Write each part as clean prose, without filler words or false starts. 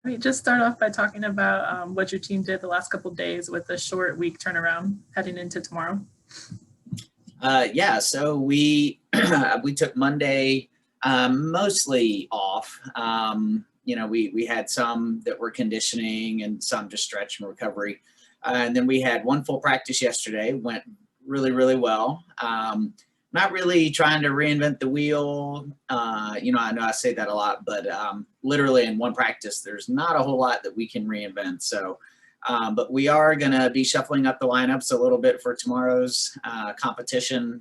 We just start off by talking about what your team did the last couple of days with a short week turnaround heading into tomorrow. Yeah, so we we took Monday mostly off. We had some that were conditioning and some just stretch and recovery. And then we had one full practice yesterday, went really well. Not really trying to reinvent the wheel. I know I say that a lot, but literally in one practice, there's not a whole lot that we can reinvent. So, but we are going to be shuffling up the lineups a little bit for tomorrow's competition.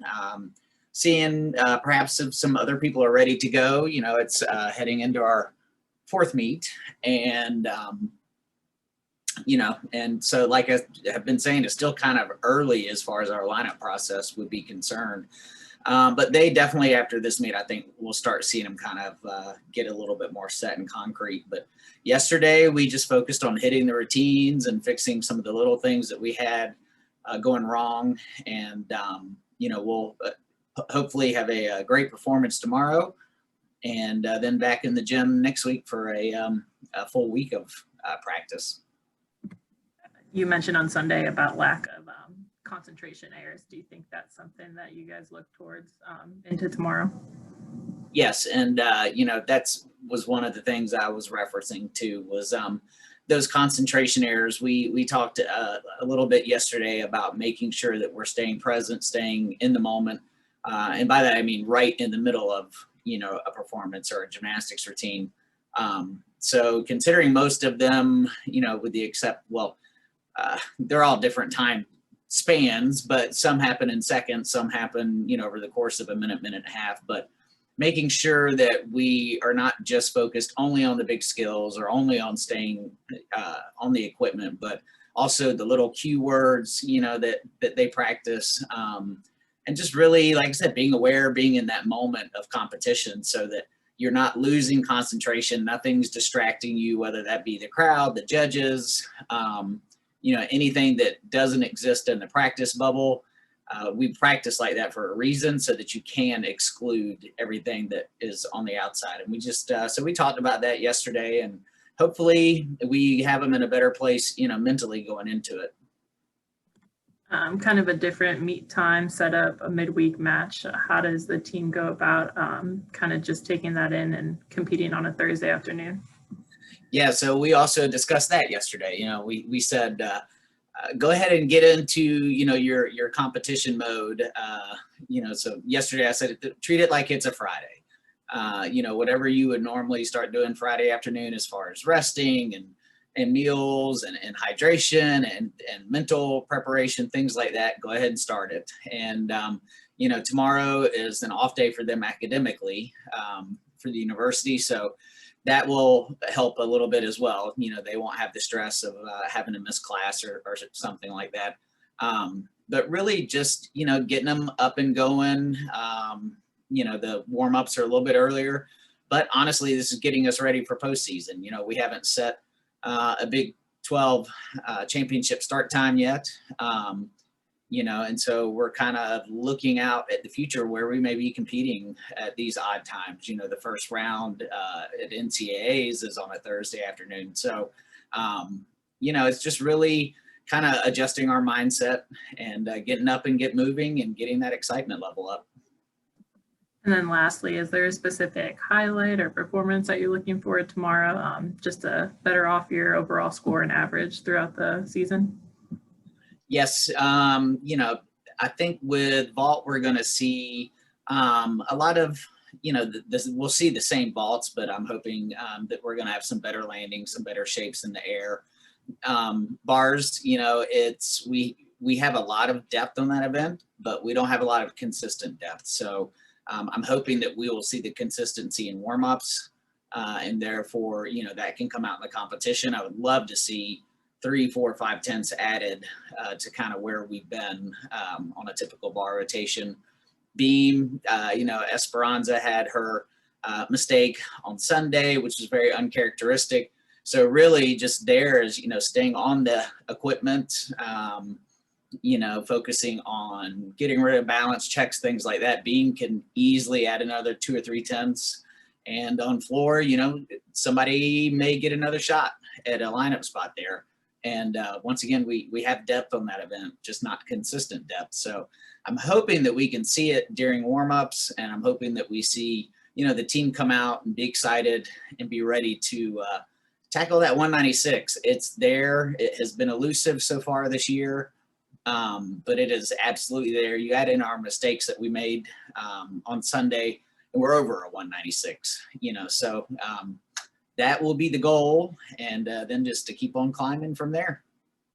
Seeing perhaps if some other people are ready to go. It's heading into our fourth meet, and and so like I have been saying, it's still kind of early as far as our lineup process would be concerned. But they definitely, after this meet, I think we'll start seeing them kind of get a little bit more set and concrete. But yesterday, we just focused on hitting the routines and fixing some of the little things that we had going wrong. And, we'll hopefully have a great performance tomorrow. And then back in the gym next week for a full week of practice. You mentioned on Sunday about lack of concentration errors. Do you think that's something that you guys look towards into tomorrow? Yes, and that's was one of the things I was referencing to was those concentration errors. We talked a little bit yesterday about making sure that we're staying present, staying in the moment, and by that I mean right in the middle of a performance or a gymnastics routine. So considering most of them, with the they're all different time spans, but some happen in seconds, some happen, over the course of a minute and a half. But making sure that we are not just focused only on the big skills or only on staying on the equipment, but also the little cue words, that they practice. And just really, like I said, being aware, being in that moment of competition so that you're not losing concentration, nothing's distracting you, whether that be the crowd, the judges, anything that doesn't exist in the practice bubble. We practice like that for a reason so that you can exclude everything that is on the outside. And we just, so we talked about that yesterday, and hopefully we have them in a better place, mentally going into it. Kind of a different meet time setup, a midweek match. How does the team go about kind of just taking that in and competing on a Thursday afternoon? Yeah, so we also discussed that yesterday. We said, go ahead and get into, your competition mode. So yesterday I said, treat it like it's a Friday. Whatever you would normally start doing Friday afternoon as far as resting and meals and hydration and mental preparation, things like that, go ahead and start it. And, tomorrow is an off day for them academically for the university. So that will help a little bit as well. They won't have the stress of having to miss class or something like that. But really just, getting them up and going. The warm-ups are a little bit earlier, but honestly, this is getting us ready for postseason. We haven't set a Big 12 championship start time yet. And so we're kind of looking out at the future where we may be competing at these odd times. The first round at NCAAs is on a Thursday afternoon. So, it's just really kind of adjusting our mindset and getting up and get moving and getting that excitement level up. And then lastly, is there a specific highlight or performance that you're looking for tomorrow, just to better off your overall score and average throughout the season? Yes, I think with vault, we're going to see a lot of, we'll see the same vaults, but I'm hoping that we're going to have some better landings, some better shapes in the air. Bars, we have a lot of depth on that event, but we don't have a lot of consistent depth. So I'm hoping that we will see the consistency in warm-ups, and therefore, that can come out in the competition. I would love to see 3, 4, 5 tenths added to kind of where we've been on a typical bar rotation. Beam, Esperanza had her mistake on Sunday, which was very uncharacteristic. So really just there is, staying on the equipment, focusing on getting rid of balance checks, things like that. Beam can easily add another 2 or 3 tenths. And on floor, you know, somebody may get another shot at a lineup spot there. And once again, we have depth on that event, just not consistent depth. So I'm hoping that we can see it during warmups, and I'm hoping that we see, you know, the team come out and be excited and be ready to tackle that 196. It's there. It has been elusive so far this year, but it is absolutely there. You add in our mistakes that we made on Sunday, and we're over a 196, you know, so that will be the goal, and then just to keep on climbing from there.